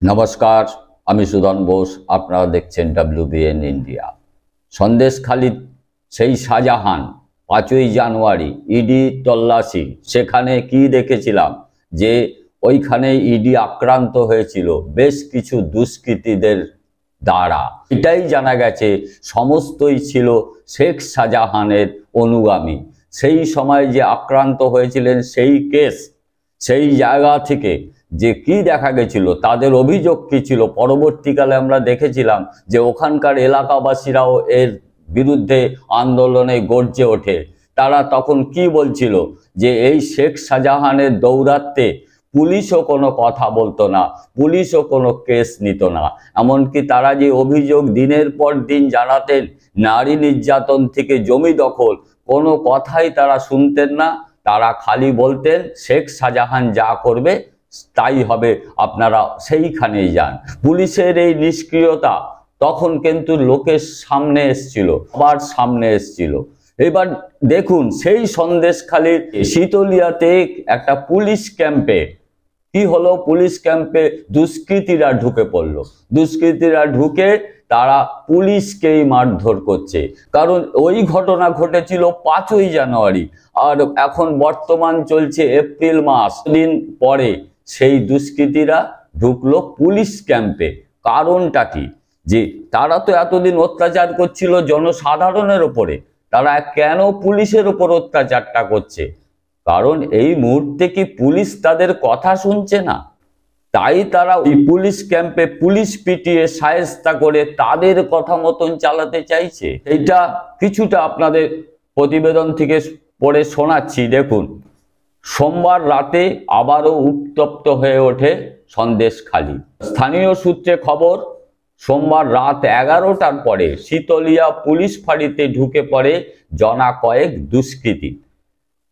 নমস্কার, আমি সুধন বোস। আপনারা দেখছেন WBN ইন্ডিয়া। সন্দেশখালী সেই শাহজাহান 5ই জানুয়ারি ইডি তল্লাশি, সেখানে কি দেখেছিলাম যে ওইখানে ইডি আক্রান্ত হয়েছিল বেশ কিছু দুষ্কৃতীদের দ্বারা। এটাই জানা গেছে সমস্তই ছিল শেখ শাহজাহানের অনুগামী। সেই সময় যে আক্রান্ত হয়েছিলেন সেই কেস, সেই জায়গা থেকে যে কি দেখা গেছিল, তাদের অভিযোগ কি ছিল, পরবর্তীকালে আমরা দেখেছিলাম যে ওখানকার এলাকাবাসীরাও এর বিরুদ্ধে আন্দোলনে গর্জে ওঠে। তারা তখন কি বলছিল যে এই শেখ শাহজাহানের দৌরাত্মে পুলিশও কোনো কথা বলতো না, পুলিশও কোনো কেস নিত না। এমনকি তারা যে অভিযোগ দিনের পর দিন জানাতেন, নারী নির্যাতন থেকে জমি দখল, কোনো কথাই তারা শুনতেন না। তারা খালি বলতেন শেখ শাহজাহান যা করবে তাই হবে, আপনারা সেইখানেই যান। পুলিশের এই নিষ্ক্রিয়তা তখন কিন্তু লোকের সামনে এসছিল, আবার সামনে এসছিল। এবার দেখুন, সেই সন্দেশখালীর শীতলিয়াতে একটা পুলিশ ক্যাম্পে কি হলো, পুলিশ ক্যাম্পে দুষ্কৃতীরা ঢুকে পড়লো। দুষ্কৃতীরা ঢুকে তারা পুলিশকেই মারধর করছে। কারণ ওই ঘটনা ঘটেছিল 5ই জানুয়ারি, আর এখন বর্তমান চলছে এপ্রিল মাস। দিন পরে সেই দুষ্কৃতীরা ঢুকলো পুলিশ ক্যাম্পে। কারণটা কি? যে তারা তো এতদিন অত্যাচার করছিল জনসাধারণের ওপরে, তারা কেন পুলিশের ওপর অত্যাচারটা করছে? কারণ এই মুহূর্তে কি পুলিশ তাদের কথা শুনছে না, তাই তারা ওই পুলিশ ক্যাম্পে পুলিশ পিটিয়ে শায়েস্তা করে তাদের কথা মতন চালাতে চাইছে। এইটা কিছুটা আপনাদের প্রতিবেদন থেকে পড়ে শোনাচ্ছি। দেখুন, সোমবার রাতে আবারও উত্তপ্ত হয়ে ওঠে সন্দেশখালী। স্থানীয় সূত্রে খবর, সোমবার রাত 11টার পরে শীতলিয়া পুলিশ ফাঁড়িতে ঢুকে পড়ে জনা কয়েক দুষ্কৃতী।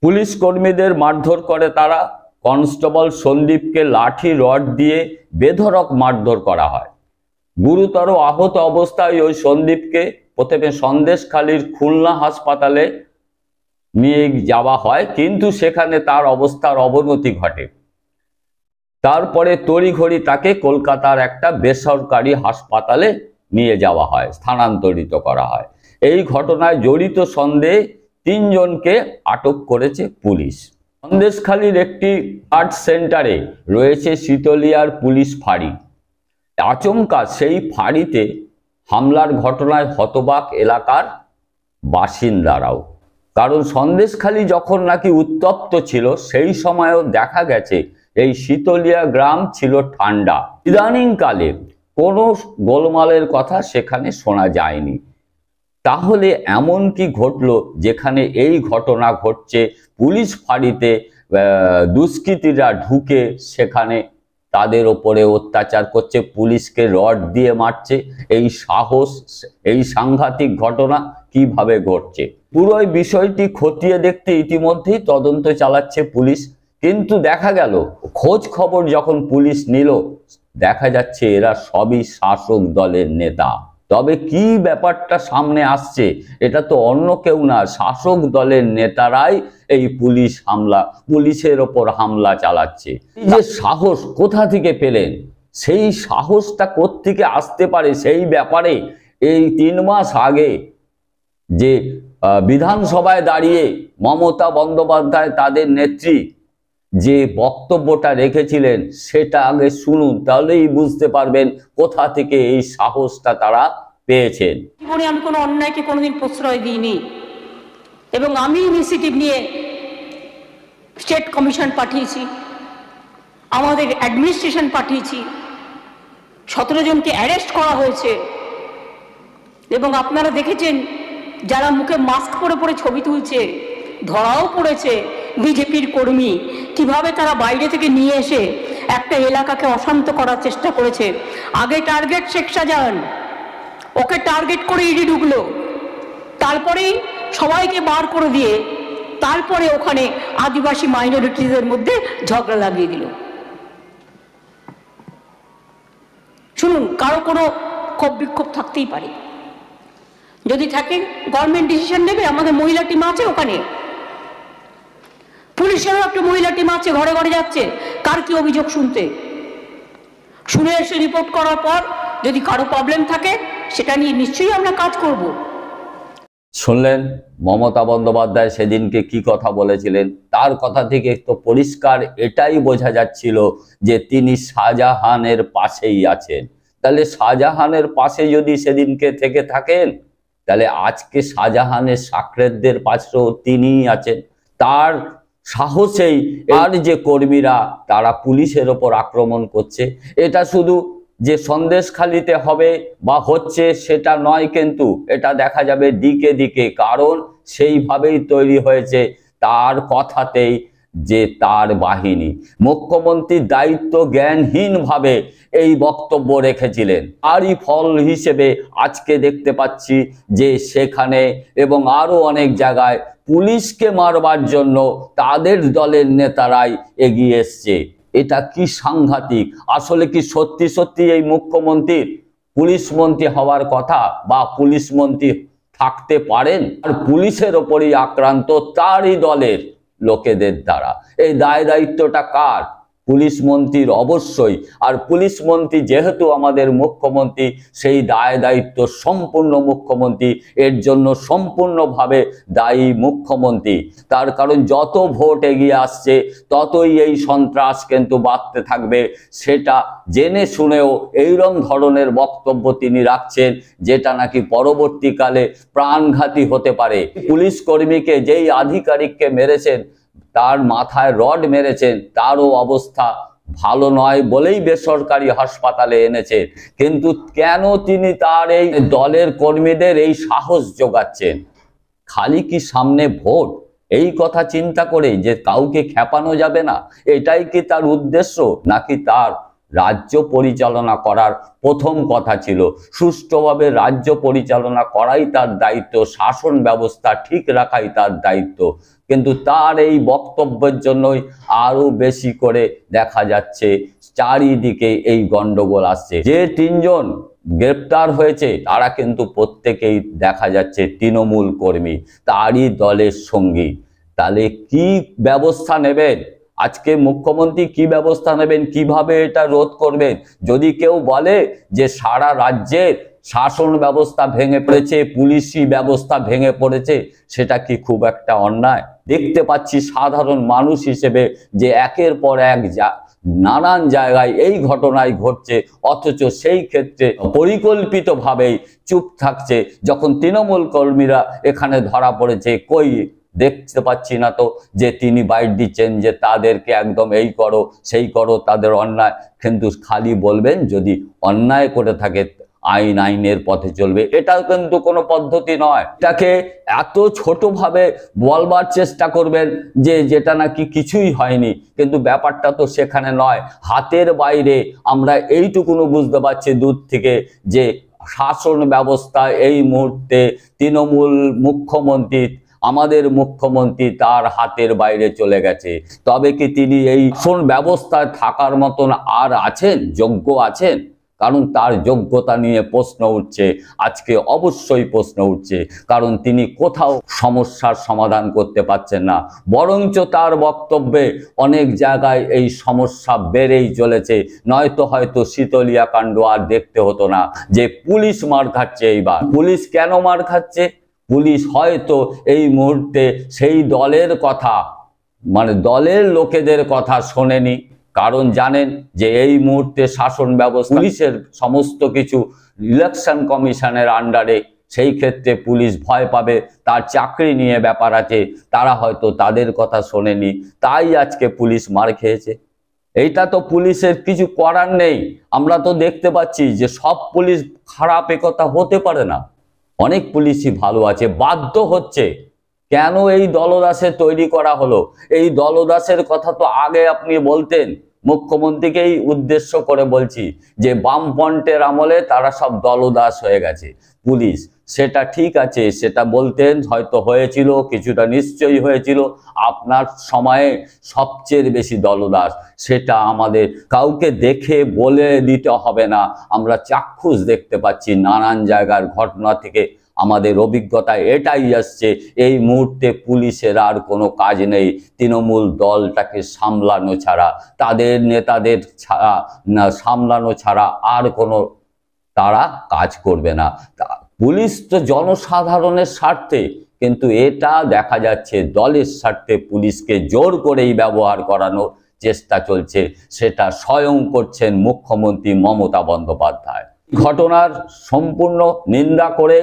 পুলিশ কর্মীদের মারধর করে তারা। কনস্টেবল সন্দীপকে লাঠি রড দিয়ে বেধড়ক মারধর করা হয়। গুরুতর আহত অবস্থায় ওই সন্দীপকে প্রথমে সন্দেশখালীর খুলনা হাসপাতালে নিয়ে যাওয়া হয়, কিন্তু সেখানে তার অবস্থার অবনতি ঘটে। তারপরে তড়িঘড়ি তাকে কলকাতার একটা বেসরকারি হাসপাতালে নিয়ে যাওয়া হয়, স্থানান্তরিত করা হয়। এই ঘটনায় জড়িত সন্দেহে 3 জনকে আটক করেছে পুলিশ। সন্দেশখালীর একটি আর্ট সেন্টারে রয়েছে শীতলিয়ার পুলিশ ফাঁড়ি। আচমকা সেই ফাঁড়িতে হামলার ঘটনায় হতবাক এলাকার বাসিন্দারাও। কারণ সন্দেশখালী যখন নাকি উত্তপ্ত ছিল, সেই সময়ও দেখা গেছে এই শীতলিয়া গ্রাম ছিল ঠান্ডা। ইদানিংকালে কোনো গোলমালের কথা সেখানে শোনা যায়নি। তাহলে এমন কি ঘটলো যেখানে এই ঘটনা ঘটছে? পুলিশ ফাঁড়িতে দুষ্কৃতীরা ঢুকে সেখানে তাদের ওপরে অত্যাচার করছে, পুলিশকে রড দিয়ে মারছে। এই সাহস, এই সাংঘাতিক ঘটনা কিভাবে ঘটছে? পুরো বিষয়টি খতিয়ে দেখতে ইতিমধ্যেই তদন্ত চালাচ্ছে পুলিশ। কিন্তু দেখা গেল, খোঁজ খবর যখন পুলিশ নিল, দেখা যাচ্ছে এরা সবই শাসক দলের নেতা। তবে কি ব্যাপারটা সামনে আসছে, এটা তো অন্য কেউ না, শাসক দলের নেতারাই এই পুলিশের ওপর হামলা চালাচ্ছে। এই যে সাহস কোথা থেকে পেলেন, সেই সাহসটা কোত্থেকে আসতে পারে, সেই ব্যাপারে এই 3 মাস আগে যে বিধানসভায় দাঁড়িয়ে মমতা বন্দ্যোপাধ্যায় তাদের নেত্রী যে বক্তব্যটা রেখেছিলেন, সেটা আগে শুনুন, তাহলেই বুঝতে পারবেন কোথা থেকে এই সাহসটা তারা পেয়েছেন। জীবনে আমি কোনো অন্যায়কে কোনোদিন প্রশ্রয় দিইনি, এবং আমি ইনিশিয়েটিভ নিয়ে স্টেট কমিশন পাঠিয়েছি, আমাদের অ্যাডমিনিস্ট্রেশন পাঠিয়েছি, 17 জনকে অ্যারেস্ট করা হয়েছে। এবং আপনারা দেখেছেন যারা মুখে মাস্ক পরে পরে ছবি তুলছে, ধরাও পড়েছে বিজেপির কর্মী, কিভাবে তারা বাইরে থেকে নিয়ে এসে একটা এলাকাকে অশান্ত করার চেষ্টা করেছে। আগে টার্গেট শেখ শাহজাহান, ওকে টার্গেট করে ইডি ঢুকলো, তারপরেই সবাইকে বার করে দিয়ে তারপরে ওখানে আদিবাসী মাইনরিটিদের মধ্যে ঝগড়া লাগিয়ে দিল। শুনুন, কারো কোনো ক্ষোভ বিক্ষোভ থাকতেই পারে, যদি থাকে গভর্নমেন্ট ডিসিশন নেবে। আমাদের মহিলা টিম আছে ওখানে, পুলিশেরও একটা মহিলা টিম আছে, ঘরে ঘরে যাচ্ছে কার কি অভিযোগ শুনতে। শুনে এসে রিপোর্ট করার পর যদি কারো প্রবলেম থাকে সেটা নিয়ে নিশ্চয়ই আমরা কাজ করব। শুনলেন মমতা বন্দ্যোপাধ্যায় সেদিনকে কি কথা বলেছিলেন। তার কথা থেকে তো পরিষ্কার এটাই বোঝা যাচ্ছিল যে তিনি শাহজাহানের পাশেই আছেন। তাহলে শাহজাহানের পাশে যদি সেদিনকে থেকে থাকেন, তাহলে আজকে শাহজাহানের সাকরেদদের পাশেও তিনিই আছেন। তার সাহসেই আর যে কর্মীরা তারা পুলিশের ওপর আক্রমণ করছে, এটা শুধু যে সন্দেশখালিতে হবে বা হচ্ছে সেটা নয়, কিন্তু এটা দেখা যাবে দিকে দিকে। কারণ সেইভাবেই তৈরি হয়েছে তার কথাতেই যে তার বাহিনী। মুখ্যমন্ত্রী দায়িত্ব জ্ঞানহীনভাবে এই বক্তব্য রেখেছিলেন। তারই ফল হিসেবে আজকে দেখতে পাচ্ছি যে সেখানে এবং আরো অনেক জায়গায় পুলিশকে মারবার জন্য তাদের দলের নেতারাই এগিয়ে এসছে। এটা কি সাংঘাতিক! আসলে কি সত্যি সত্যি এই মুখ্যমন্ত্রীর পুলিশ মন্ত্রী হওয়ার কথা বা পুলিশ মন্ত্রী থাকতে পারেন? আর পুলিশের ওপরই আক্রান্ত তারই দলের লোকেদের দ্বারা। এই দায় দায়িত্বটা কার? পুলিশ মন্ত্রীর অবশ্যই। আর পুলিশ মন্ত্রী যেহেতু আমাদের মুখ্যমন্ত্রী, সেই দায় দায়িত্ব সম্পূর্ণ মুখ্যমন্ত্রী, এর জন্য সম্পূর্ণভাবে দায়ী মুখ্যমন্ত্রী। তার কারণ যত ভোট এগিয়ে আসছে ততই এই সন্ত্রাস কিন্তু বাড়তে থাকবে। সেটা জেনে শুনেও এইরকম ধরনের বক্তব্য তিনি রাখছেন, যেটা নাকি পরবর্তীকালে প্রাণঘাতী হতে পারে। পুলিশ কর্মীকে যেই আধিকারিককে মেরেছেন, তার মাথায় রড মেরেছেন, তারও অবস্থা ভালো নয় বলেই বেসরকারি হাসপাতালে এনেছে। কিন্তু কেন তিনি তার এই দলের কর্মীদের এই সাহস যোগাচ্ছেন? খালি কি সামনে ভোট এই কথা চিন্তা করে যে কাউকে খেপানো যাবে না, এটাই কি তার উদ্দেশ্য? নাকি তার রাজ্য পরিচালনা করার প্রথম কথা ছিল? সুষ্ঠুভাবে রাজ্য পরিচালনা করাই তার দায়িত্ব, শাসন ব্যবস্থা ঠিক রাখাই তার দায়িত্ব। কিন্তু তার এই বক্তব্যের জন্যই আরো বেশি করে দেখা যাচ্ছে চারিদিকে এই গন্ডগোল আসছে। যে তিনজন গ্রেপ্তার হয়েছে তারা কিন্তু প্রত্যেকেই দেখা যাচ্ছে তৃণমূল কর্মী, তারই দলের সঙ্গী। তাহলে কি ব্যবস্থা নেবেন আজকে মুখ্যমন্ত্রী? কি ব্যবস্থা নেবেন? কিভাবে এটা রোধ করবেন? যদি কেউ বলে যে সারা রাজ্যের শাসন ব্যবস্থা ভেঙে পড়েছে, পুলিশি ব্যবস্থা ভেঙে পড়েছে, সেটা কি খুব একটা অন্যায়? দেখতে পাচ্ছি সাধারণ মানুষ হিসেবে যে একের পর এক নানান জায়গায় এই ঘটনাই ঘটছে, অথচ সেই ক্ষেত্রে পরিকল্পিতভাবেই চুপ থাকছে। যখন তৃণমূল কর্মীরা এখানে ধরা পড়েছে, কই দেখতে পাচ্ছি না তো যে তিনি বাইট দিচ্ছেন যে তাদেরকে একদম এই করো সেই করো, তাদের অন্যায়। কিন্তু খালি বলবেন যদি অন্যায় করে থাকে আইনের পথে চলবে, এটাও কিন্তু কোনো পদ্ধতি নয়। এটাকে এত ছোটভাবে বলবার চেষ্টা করবেন যে যেটা নাকি কিছুই হয়নি, কিন্তু ব্যাপারটা তো সেখানে নয়। হাতের বাইরে আমরা এইটুকুনো বুঝতে পারছি দূর থেকে যে শাসন ব্যবস্থা এই মুহূর্তে তৃণমূল মুখ্যমন্ত্রী, আমাদের মুখ্যমন্ত্রী তার হাতের বাইরে চলে গেছে। তবে কি তিনি এই শাসন ব্যবস্থায় থাকার মতন আর আছেন, যোগ্য আছেন? কারণ তার যোগ্যতা নিয়ে প্রশ্ন উঠছে, আজকে অবশ্যই প্রশ্ন উঠছে। কারণ তিনি কোথাও সমস্যার সমাধান করতে পারছেন না, বরঞ্চ তার বক্তব্যে অনেক জায়গায় এই সমস্যা বেড়েই চলেছে। নয়তো হয়তো শীতলিয়া কাণ্ড আর দেখতে হতো না, যে পুলিশ মার খাচ্ছে। এইবার পুলিশ কেন মার খাচ্ছে? পুলিশ হয়তো এই মুহূর্তে সেই দলের কথা, মানে দলের লোকেদের কথা শোনেনি। কারণ জানেন যে এই মুহূর্তে শাসন ব্যবস্থা, পুলিশের সমস্ত কিছু ইলেকশন কমিশনের আন্ডারে। সেই ক্ষেত্রে পুলিশ ভয় পাবে, তার চাকরি নিয়ে ব্যাপার আছে, তারা হয়তো তাদের কথা শোনেনি, তাই আজকে পুলিশ মার খেয়েছে। এইটা তো পুলিশের কিছু করার নেই। আমরা তো দেখতে পাচ্ছি যে সব পুলিশ খারাপ, একথা হতে পারে না। অনেক পুলিশই ভালো আছে, বাধ্য হচ্ছে। কেন এই দলদাসের তৈরি করা হলো? এই দলদাসের কথা তো আগে আপনি বলতেন। মুখ্যমন্ত্রীকেই উদ্দেশ্য করে বলছি যে বামফ্রন্টের আমলে তারা সব দলদাস হয়ে গেছে পুলিশ। সেটা ঠিক আছে, সেটা বলতেন, হয়তো হয়েছিল, কিছুটা নিশ্চয়ই হয়েছিল। আপনার সময়ে সবচেয়ে বেশি দলদাস, সেটা আমাদের কাউকে দেখে বলে দিতে হবে না। আমরা চাক্ষুষ দেখতে পাচ্ছি নানান জায়গার ঘটনা থেকে আমাদের অভিজ্ঞতা এটাই আসছে, এই মুহূর্তে পুলিশের আর কোনো কাজ নেই তৃণমূল দলটাকে সামলানো ছাড়া, তাদের নেতাদের ছাড়া সামলানো ছাড়া আর কোনো তারা কাজ করবে না। পুলিশ তো জনসাধারণের স্বার্থে, কিন্তু এটা দেখা যাচ্ছে দলের স্বার্থে পুলিশকে জোর করেই ব্যবহার করানোর চেষ্টা চলছে, সেটা স্বয়ং করছেন মুখ্যমন্ত্রী মমতা বন্দ্যোপাধ্যায়। ঘটনার সম্পূর্ণ নিন্দা করে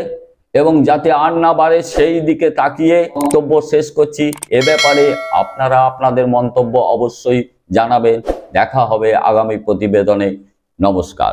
এবং যাতে আর না বাড়ে সেই দিকে তাকিয়ে বক্তব্য শেষ করছি। এ ব্যাপারে আপনারা আপনাদের মন্তব্য অবশ্যই জানাবেন। দেখা হবে আগামী প্রতিবেদনে। নমস্কার।